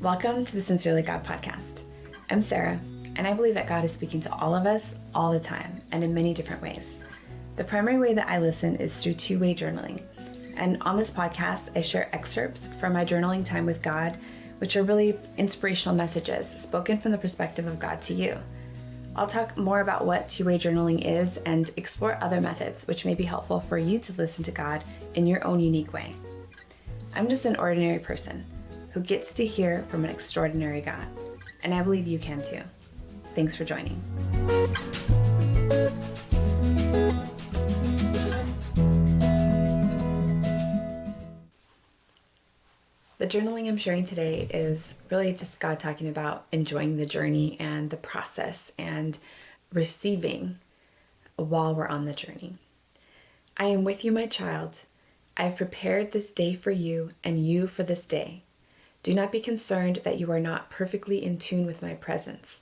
Welcome to the Sincerely God podcast. I'm Sarah, and I believe that God is speaking to all of us all the time and in many different ways. The primary way that I listen is through two-way journaling. And on this podcast, I share excerpts from my journaling time with God, which are really inspirational messages spoken from the perspective of God to you. I'll talk more about what two-way journaling is and explore other methods which may be helpful for you to listen to God in your own unique way. I'm just an ordinary person who gets to hear from an extraordinary God, and I believe you can too. Thanks for joining. The journaling I'm sharing today is really just God talking about enjoying the journey and the process and receiving while we're on the journey. I am with you, my child. I have prepared this day for you and you for this day. Do not be concerned that you are not perfectly in tune with my presence.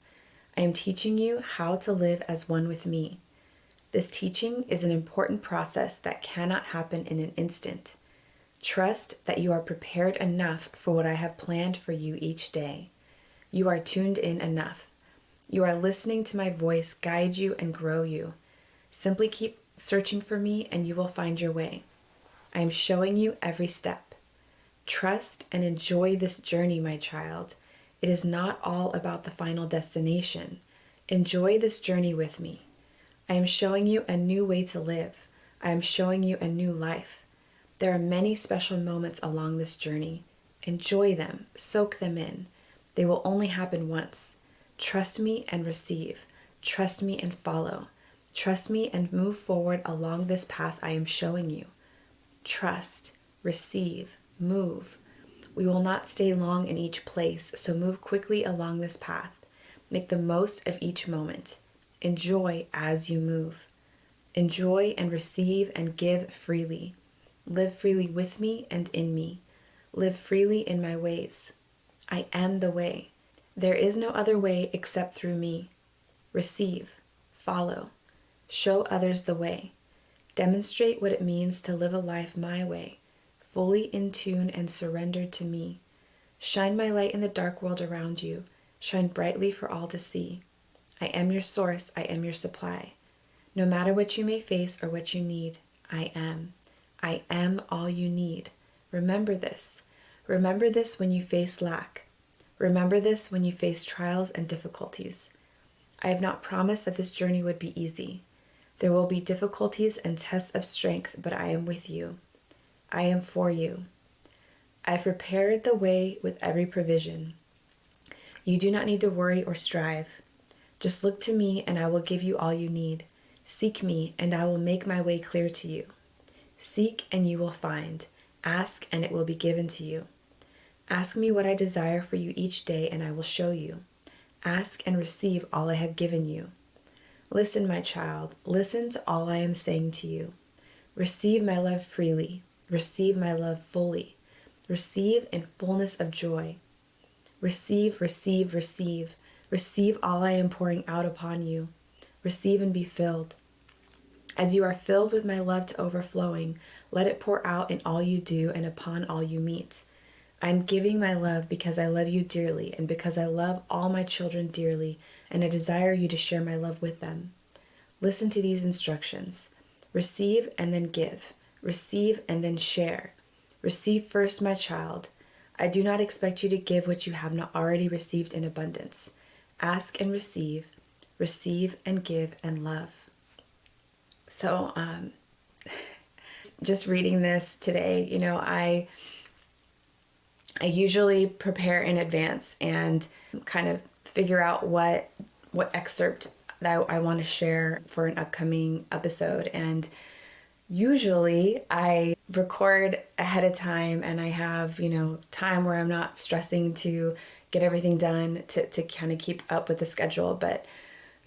I am teaching you how to live as one with me. This teaching is an important process that cannot happen in an instant. Trust that you are prepared enough for what I have planned for you each day. You are tuned in enough. You are listening to my voice guide you and grow you. Simply keep searching for me and you will find your way. I am showing you every step. Trust and enjoy this journey, my child. It is not all about the final destination. Enjoy this journey with me. I am showing you a new way to live. I am showing you a new life. There are many special moments along this journey. Enjoy them. Soak them in. They will only happen once. Trust me and receive. Trust me and follow. Trust me and move forward along this path I am showing you. Trust, receive, move. We will not stay long in each place, so move quickly along this path. Make the most of each moment. Enjoy as you move. Enjoy and receive and give freely. Live freely with me and in me. Live freely in my ways. I am the way. There is no other way except through me. Receive, follow, show others the way. Demonstrate what it means to live a life my way, fully in tune and surrendered to me. Shine my light in the dark world around you. Shine brightly for all to see. I am your source. I am your supply. No matter what you may face or what you need, I am. I am all you need. Remember this. Remember this when you face lack. Remember this when you face trials and difficulties. I have not promised that this journey would be easy. There will be difficulties and tests of strength, but I am with you. I am for you. I've prepared the way with every provision. You do not need to worry or strive. Just look to me and I will give you all you need. Seek me and I will make my way clear to you. Seek and you will find. Ask and it will be given to you. Ask me what I desire for you each day and I will show you. Ask and receive all I have given you. Listen, my child. Listen to all I am saying to you. Receive my love freely. Receive my love fully. Receive in fullness of joy. Receive, receive, receive. Receive all I am pouring out upon you. Receive and be filled. As you are filled with my love to overflowing, let it pour out in all you do and upon all you meet. I am giving my love because I love you dearly and because I love all my children dearly and I desire you to share my love with them. Listen to these instructions. Receive and then give. Receive and then share. Receive first, my child. I do not expect you to give what you have not already received in abundance. Ask and receive. Receive and give and love. So, just reading this today, I usually prepare in advance and kind of figure out what excerpt that I want to share for an upcoming episode. And usually I record ahead of time and I have, time where I'm not stressing to get everything done to kind of keep up with the schedule. But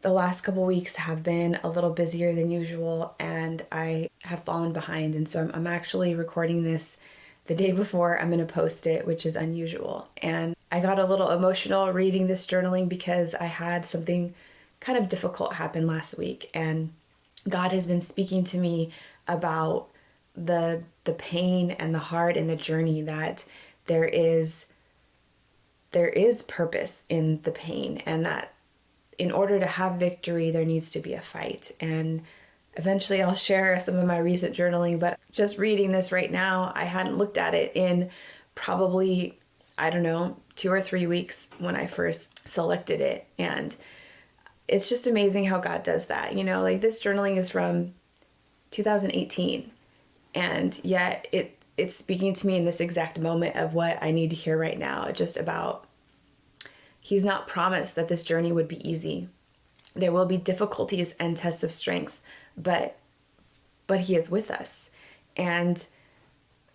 the last couple weeks have been a little busier than usual and I have fallen behind. And so I'm actually recording this the day before I'm going to post it, which is unusual. And I got a little emotional reading this journaling because I had something kind of difficult happen last week. And God has been speaking to me about the pain and the heart and the journey, that there is there is purpose in the pain, and that in order to have victory, there needs to be a fight. And eventually I'll share some of my recent journaling, but just reading this right now, I hadn't looked at it in probably, I don't know, 2 or 3 weeks when I first selected it. And it's just amazing how God does that. You know, like this journaling is from 2018, and yet it's speaking to me in this exact moment of what I need to hear right now, just about He's not promised that this journey would be easy. There will be difficulties and tests of strength, but He is with us. And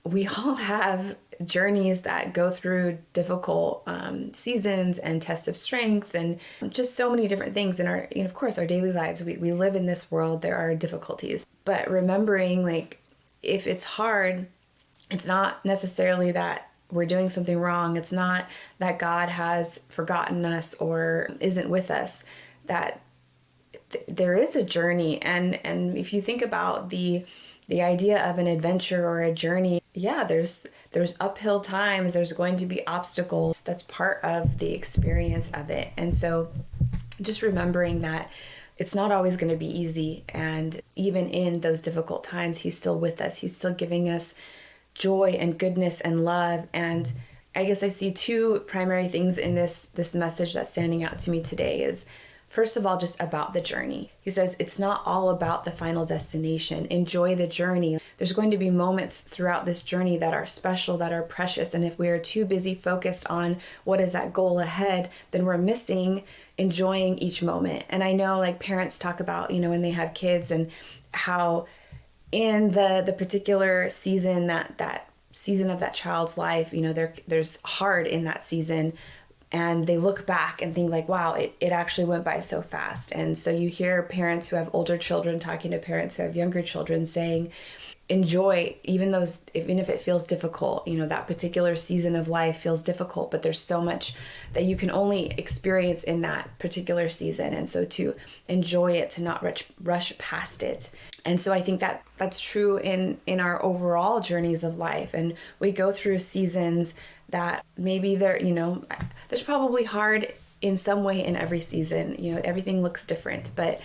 we all have journeys that go through difficult seasons and tests of strength, and just so many different things in our, of course, our daily lives. We live in this world, there are difficulties. But remembering, like, if it's hard, it's not necessarily that we're doing something wrong. It's not that God has forgotten us or isn't with us. That there is a journey, and if you think about the idea of an adventure or a journey, yeah, there's uphill times, there's going to be obstacles. That's part of the experience of it. And so just remembering that it's not always going to be easy, and even in those difficult times, He's still with us. He's still giving us joy and goodness and love. And I guess I see 2 primary things in this message that's standing out to me today is, first of all, just about the journey. He says it's not all about the final destination. Enjoy the journey. There's going to be moments throughout this journey that are special, that are precious. And if we are too busy focused on what is that goal ahead, then we're missing enjoying each moment. And I know, like, parents talk about, when they have kids, and how in the particular season, that season of that child's life, there's hard in that season. And they look back and think like, wow, it actually went by so fast. And so you hear parents who have older children talking to parents who have younger children saying, enjoy even if it feels difficult. That particular season of life feels difficult, but there's so much that you can only experience in that particular season. And so to enjoy it, to not rush past it. And so I think that that's true in our overall journeys of life. And we go through seasons that maybe there's probably hard in some way in every season. Everything looks different, but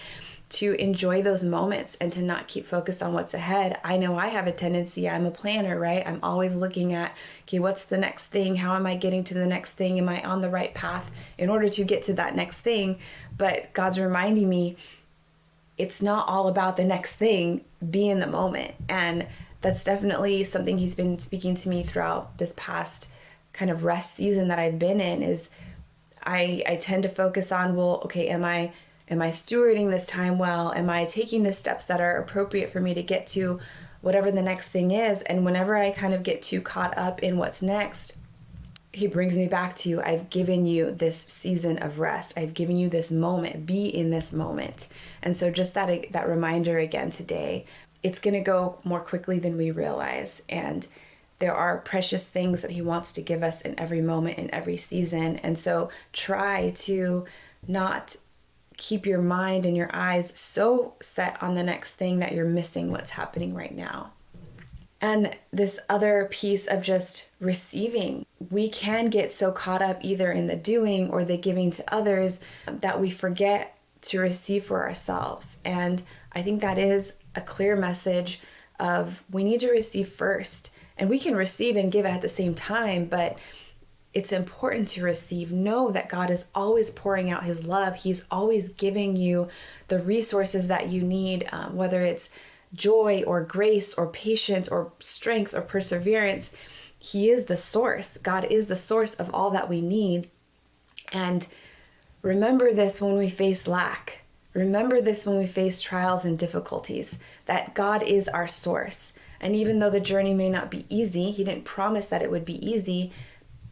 to enjoy those moments and to not keep focused on what's ahead. I know I have a tendency, I'm a planner, right? I'm always looking at, okay, what's the next thing? How am I getting to the next thing? Am I on the right path in order to get to that next thing? But God's reminding me, it's not all about the next thing. Be in the moment. And that's definitely something He's been speaking to me throughout this past kind of rest season that I've been in. Is I tend to focus on, well, okay, am I stewarding this time well? Am I taking the steps that are appropriate for me to get to whatever the next thing is? And whenever I kind of get too caught up in what's next, He brings me back to, I've given you this season of rest. I've given you this moment. Be in this moment. And so just that reminder again today, it's going to go more quickly than we realize. And there are precious things that He wants to give us in every moment, in every season. And so try to not keep your mind and your eyes so set on the next thing that you're missing what's happening right now. And this other piece of just receiving, we can get so caught up either in the doing or the giving to others that we forget to receive for ourselves. And I think that is a clear message of we need to receive first. And we can receive and give at the same time, but it's important to receive. Know that God is always pouring out His love. He's always giving you the resources that you need, whether it's joy or grace or patience or strength or perseverance. He is the source. God is the source of all that we need. And remember this when we face lack. Remember this when we face trials and difficulties, that God is our source. And even though the journey may not be easy, He didn't promise that it would be easy.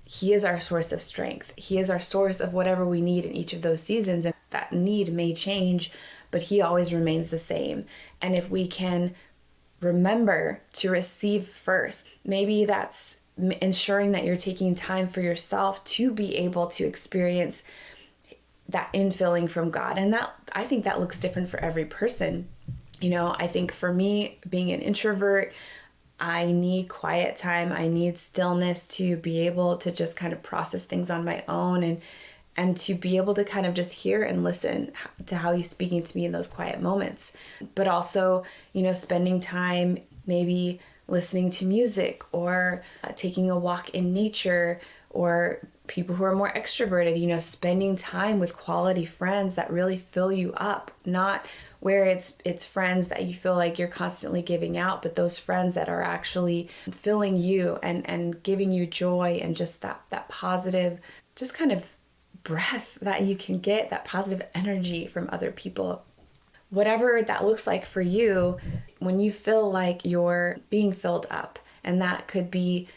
He is our source of strength. He is our source of whatever we need in each of those seasons. And that need may change, but He always remains the same. And if we can remember to receive first, maybe that's ensuring that you're taking time for yourself to be able to experience that infilling from God. And that, I think that looks different for every person. I think for me, being an introvert, I need quiet time. I need stillness to be able to just kind of process things on my own, and to be able to kind of just hear and listen to how he's speaking to me in those quiet moments. But also, spending time maybe listening to music, or taking a walk in nature, or people who are more extroverted, spending time with quality friends that really fill you up, not where it's friends that you feel like you're constantly giving out, but those friends that are actually filling you and giving you joy, and just that positive, just kind of breath that you can get, that positive energy from other people. Whatever that looks like for you, when you feel like you're being filled up, and that could be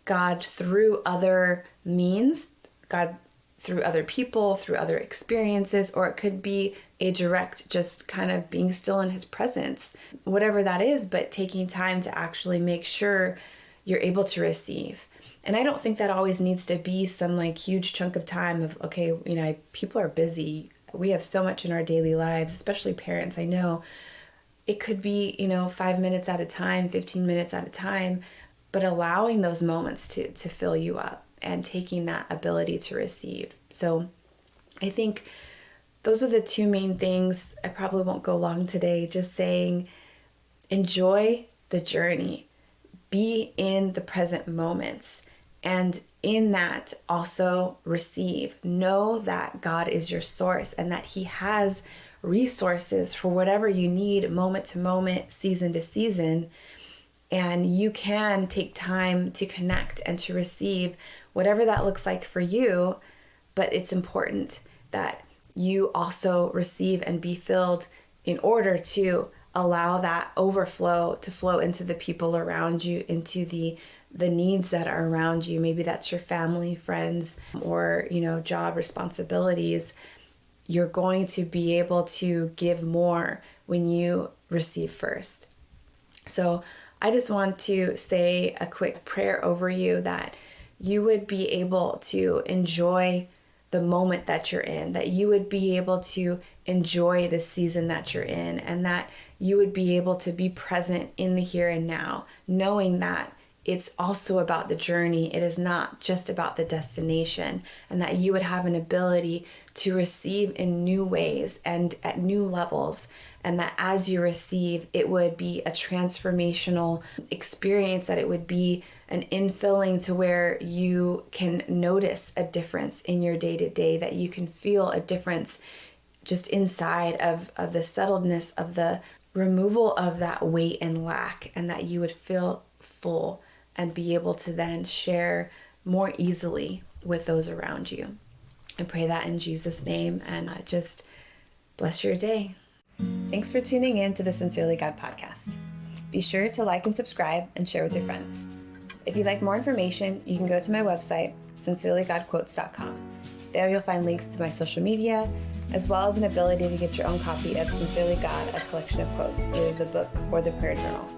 God through other means, God through other people, through other experiences, or it could be a direct just kind of being still in his presence, whatever that is, but taking time to actually make sure you're able to receive. And I don't think that always needs to be some like huge chunk of time of, okay, people are busy. We have so much in our daily lives, especially parents. I know it could be, 5 minutes at a time, 15 minutes at a time, but allowing those moments to fill you up and taking that ability to receive. So I think those are the two main things. I probably won't go long today, just saying, enjoy the journey, be in the present moments, and in that also receive. Know that God is your source, and that he has resources for whatever you need, moment to moment, season to season. And you can take time to connect and to receive whatever that looks like for you. But it's important that you also receive and be filled in order to allow that overflow to flow into the people around you, into the needs that are around you. Maybe that's your family, friends, or, job responsibilities. You're going to be able to give more when you receive first. So I just want to say a quick prayer over you, that you would be able to enjoy the moment that you're in, that you would be able to enjoy the season that you're in, and that you would be able to be present in the here and now, knowing that it's also about the journey. It is not just about the destination, and that you would have an ability to receive in new ways and at new levels, and that as you receive, it would be a transformational experience, that it would be an infilling to where you can notice a difference in your day-to-day, that you can feel a difference just inside of the settledness of the removal of that weight and lack, and that you would feel full and be able to then share more easily with those around you. I pray that in Jesus' name, and just bless your day. Thanks for tuning in to the Sincerely God podcast. Be sure to like and subscribe and share with your friends. If you'd like more information, you can go to my website, sincerelygodquotes.com. There you'll find links to my social media, as well as an ability to get your own copy of Sincerely God, a collection of quotes, either the book or the prayer journal.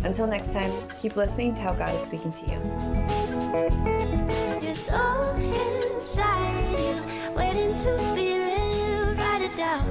Until next time, keep listening to how God is speaking to you. It's all inside you, waiting to be lived. Write it down.